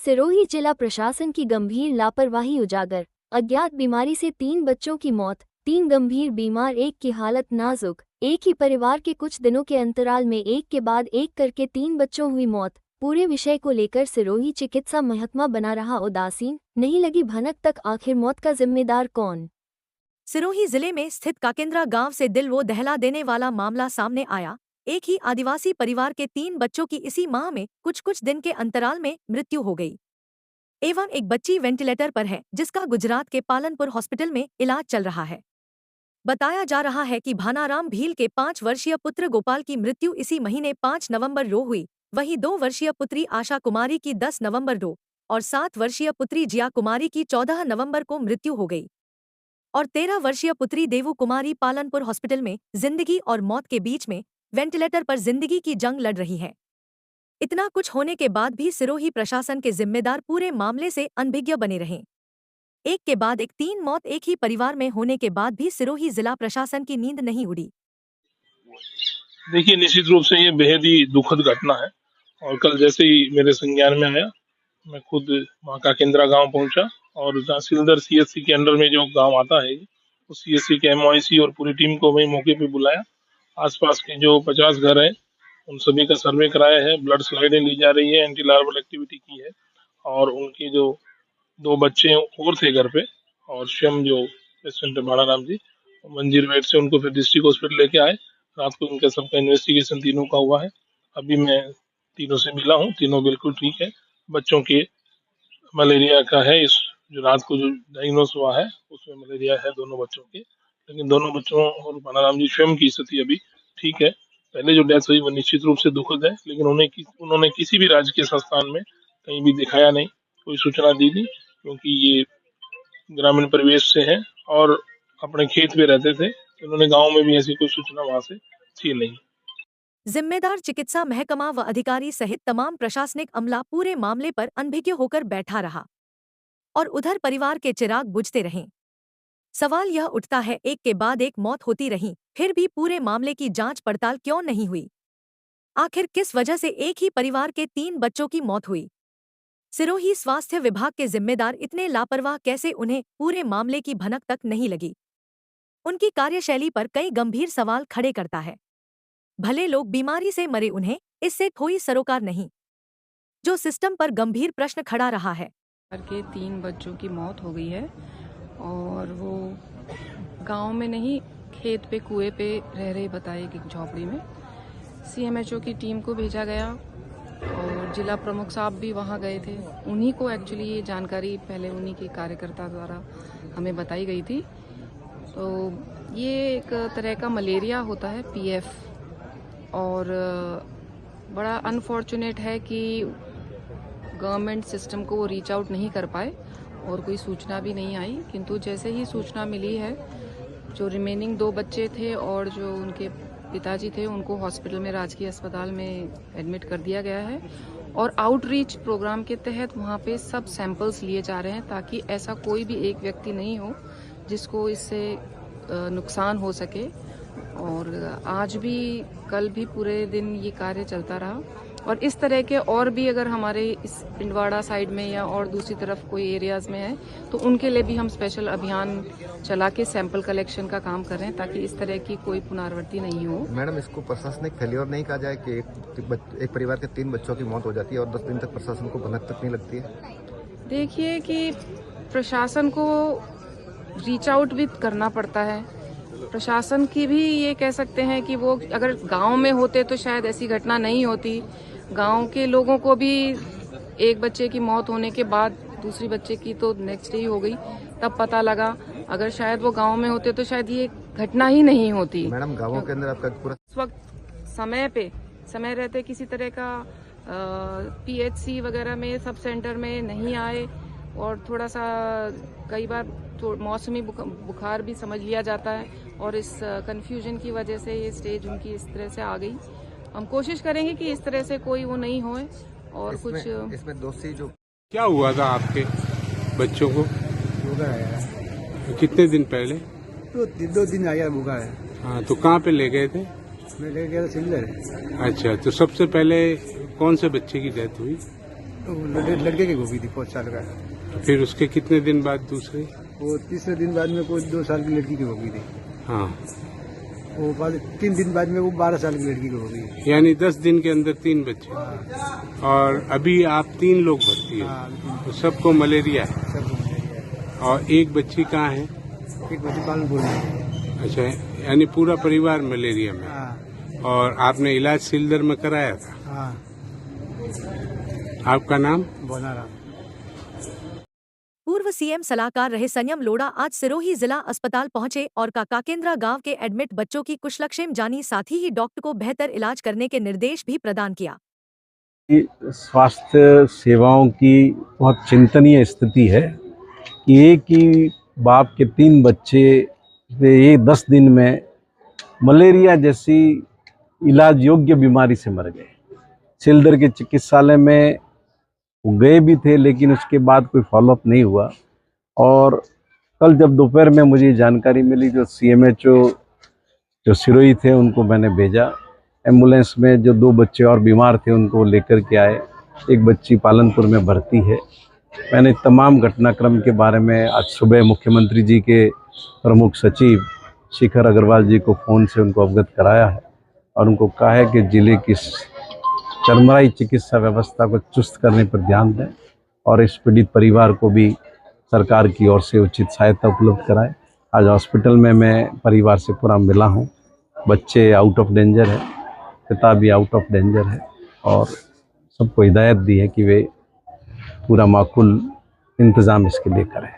सिरोही जिला प्रशासन की गंभीर लापरवाही उजागर। अज्ञात बीमारी से 3 बच्चों की मौत, 3 गंभीर बीमार, एक की हालत नाजुक। एक ही परिवार के कुछ दिनों के अंतराल में एक के बाद एक करके 3 बच्चों हुई मौत। पूरे विषय को लेकर सिरोही चिकित्सा महकमा बना रहा उदासीन, नहीं लगी भनक तक आखिर मौत का जिम्मेदार कौन। सिरोही जिले में स्थित काकेंद्रा गांव से दिल वो दहला देने वाला मामला सामने आया। एक ही आदिवासी परिवार के 3 बच्चों की इसी माह में कुछ दिन के अंतराल में मृत्यु हो गई एवं एक बच्ची वेंटिलेटर पर है, जिसका गुजरात के पालनपुर हॉस्पिटल में इलाज चल रहा है। बताया जा रहा है कि भानाराम भील के 5 वर्षीय पुत्र गोपाल की मृत्यु इसी महीने 5 नवंबर रो हुई। वहीं 2 वर्षीय पुत्री आशा कुमारी की 10 नवंबर रो और 7 वर्षीय पुत्री जिया कुमारी की 14 नवंबर को मृत्यु हो गई और 13 वर्षीय पुत्री देवू कुमारी पालनपुर हॉस्पिटल में जिंदगी और मौत के बीच में वेंटिलेटर पर जिंदगी की जंग लड़ रही है। इतना कुछ होने के बाद भी सिरोही प्रशासन के जिम्मेदार पूरे मामले से अनभिज्ञ बने रहे। एक के बाद एक 3 मौत एक ही परिवार में होने के बाद भी सिरोही जिला प्रशासन की नींद नहीं उड़ी। देखिए, निश्चित रूप से ये बेहद ही दुखद घटना है और कल जैसे ही मेरे संज्ञान में आया, मैं खुद वहाँ काकेंद्रा गांव पहुंचा और तहसीलदार सीएससी के अंडर में जो गांव आता है, उस सीएससी के एमओआईसी और पूरी टीम को वही मौके पे बुलाया। आसपास के जो 50 घर हैं, उन सभी का सर्वे कराया है, ब्लड स्लाइडें ली जा रही है, एंटी लार्वल एक्टिविटी की है और उनके जो 2 बच्चे और थे घर पे और स्वयं जो पेशेंट है भाणाराम जी, मंजीर वेट से उनको फिर डिस्ट्रिक्ट हॉस्पिटल लेके आए। रात को इनका सबका इन्वेस्टिगेशन तीनों का हुआ है। अभी मैं तीनों से मिला हूँ, तीनों बिल्कुल ठीक है। बच्चों के मलेरिया का है, इस जो रात को जो डायग्नोस हुआ है उसमें मलेरिया है दोनों बच्चों के, लेकिन दोनों बच्चों और भानाराम जी स्वयं की स्थिति अभी ठीक है। पहले जो डेथ हुई वो निश्चित रूप से दुखद है, लेकिन उन्होंने किसी भी राजकीय संस्थान में कहीं भी दिखाया नहीं, कोई सूचना दी नहीं, क्योंकि ये ग्रामीण परिवेश से हैं और अपने खेत में रहते थे। उन्होंने गांव में भी ऐसी कोई सूचना वहां से थी नहीं। जिम्मेदार चिकित्सा महकमा व अधिकारी सहित तमाम प्रशासनिक अमला पूरे मामले पर अनभिज्ञ होकर बैठा रहा और उधर परिवार के चिराग बुझते रहे। सवाल यह उठता है, एक के बाद एक मौत होती रही, फिर भी पूरे मामले की जांच पड़ताल क्यों नहीं हुई? आखिर किस वजह से एक ही परिवार के 3 बच्चों की मौत हुई? सिरोही स्वास्थ्य विभाग के जिम्मेदार इतने लापरवाह कैसे, उन्हें पूरे मामले की भनक तक नहीं लगी? उनकी कार्यशैली पर कई गंभीर सवाल खड़े करता है। भले लोग बीमारी से मरे, उन्हें इससे कोई सरोकार नहीं। जो सिस्टम पर गंभीर प्रश्न खड़ा रहा है। के 3 बच्चों की मौत हो गई है और वो गांव में नहीं, खेत पे कुएं पे रह रहे बताए कि झोपड़ी में। सीएमएचओ की टीम को भेजा गया और जिला प्रमुख साहब भी वहां गए थे। उन्हीं को एक्चुअली ये जानकारी पहले उन्हीं के कार्यकर्ता द्वारा हमें बताई गई थी। तो ये एक तरह का मलेरिया होता है, पीएफ, और बड़ा अनफॉर्चुनेट है कि गवर्नमेंट सिस्टम को वो रीच आउट नहीं कर पाए और कोई सूचना भी नहीं आई। किंतु जैसे ही सूचना मिली है, जो रिमेनिंग 2 बच्चे थे और जो उनके पिताजी थे, उनको हॉस्पिटल में, राजकीय अस्पताल में एडमिट कर दिया गया है और आउटरीच प्रोग्राम के तहत वहाँ पे सब सैंपल्स लिए जा रहे हैं ताकि ऐसा कोई भी एक व्यक्ति नहीं हो जिसको इससे नुकसान हो सके। और आज भी, कल भी पूरे दिन ये कार्य चलता रहा और इस तरह के और भी अगर हमारे इस पिंडवाड़ा साइड में या और दूसरी तरफ कोई एरियाज में है तो उनके लिए भी हम स्पेशल अभियान चला के सैंपल कलेक्शन का काम कर रहे हैं ताकि इस तरह की कोई पुनरावृत्ति नहीं हो। मैडम, इसको प्रशासनिक फेलियर नहीं कहा जाए कि एक परिवार के 3 बच्चों की मौत हो जाती है और 10 दिन तक प्रशासन को भनक तक नहीं लगती है? देखिए कि प्रशासन को रीच आउट भी करना पड़ता है। प्रशासन की भी ये कह सकते हैं कि वो अगर गांव में होते तो शायद ऐसी घटना नहीं होती। गांव के लोगों को भी एक बच्चे की मौत होने के बाद दूसरी बच्चे की तो नेक्स्ट डे ही हो गई, तब पता लगा। अगर शायद वो गांव में होते तो शायद ये घटना ही नहीं होती। मैडम, गांवों के अंदर आपका पूरा इस वक्त समय रहते किसी तरह का पीएचसी वगैरह में, सब सेंटर में नहीं आए और थोड़ा सा कई बार मौसमी बुखार भी समझ लिया जाता है और इस कंफ्यूजन की वजह से ये स्टेज उनकी इस तरह से आ गई। हम कोशिश करेंगे कि इस तरह से कोई वो नहीं होए और इसमें दोषी जो क्या हुआ था आपके बच्चों को? बुखार आया। कितने दिन पहले? तो 2 दिन आया बुखार है। हाँ, तो कहाँ पे ले गए थे? मैं ले गया था सिल्लर। अच्छा, तो सबसे पहले कौन से बच्चे की डेथ हुई? लड़के की गोभी थी 5 साल का। फिर उसके कितने दिन बाद दूसरे? वो तीसरे दिन बाद में कोई 2 साल की लड़की की गोभी थी। हाँ, वो बाद 3 दिन बाद में वो 12 साल की लड़की की गोभी। यानी 10 दिन के अंदर 3 बच्चे। और अभी आप 3 लोग भर्ती है, हाँ, तो सबको मलेरिया है। सबको मलेरिया और एक बच्ची कहाँ है? है। एक बच्ची पालनपुर में। अच्छा, यानी पूरा परिवार मलेरिया में। हाँ, और आपने इलाज सिलदर में कराया था। हाँ, आपका नाम? बोनाराम। पूर्व सीएम सलाहकार रहे संयम लोढ़ा आज सिरोही जिला अस्पताल पहुंचे और काकेंद्रा गांव के एडमिट बच्चों की कुशलक्षेम जानी, साथ ही डॉक्टर को बेहतर इलाज करने के निर्देश भी प्रदान किया। स्वास्थ्य सेवाओं की बहुत चिंतनीय स्थिति है कि एक ही बाप के 3 बच्चे ये 10 दिन में मलेरिया जैसी इलाज योग्य बीमारी से मर गए। सिलदर के चिकित्सालय में वो गए भी थे, लेकिन उसके बाद कोई फॉलोअप नहीं हुआ। और कल जब दोपहर में मुझे जानकारी मिली, जो CMHO जो सिरोही थे उनको मैंने भेजा। एम्बुलेंस में जो 2 बच्चे और बीमार थे उनको लेकर के आए। एक बच्ची पालनपुर में भर्ती है। मैंने तमाम घटनाक्रम के बारे में आज सुबह मुख्यमंत्री जी के प्रमुख सचिव शिखर अग्रवाल जी को फ़ोन से उनको अवगत कराया है और उनको कहा है कि जिले की चरमराई चिकित्सा व्यवस्था को चुस्त करने पर ध्यान दें और इस पीड़ित परिवार को भी सरकार की ओर से उचित सहायता उपलब्ध कराएं। आज हॉस्पिटल में मैं परिवार से पूरा मिला हूं। बच्चे आउट ऑफ डेंजर है, पिता भी आउट ऑफ डेंजर है और सबको हिदायत दी है कि वे पूरा माकूल इंतज़ाम इसके लिए करें।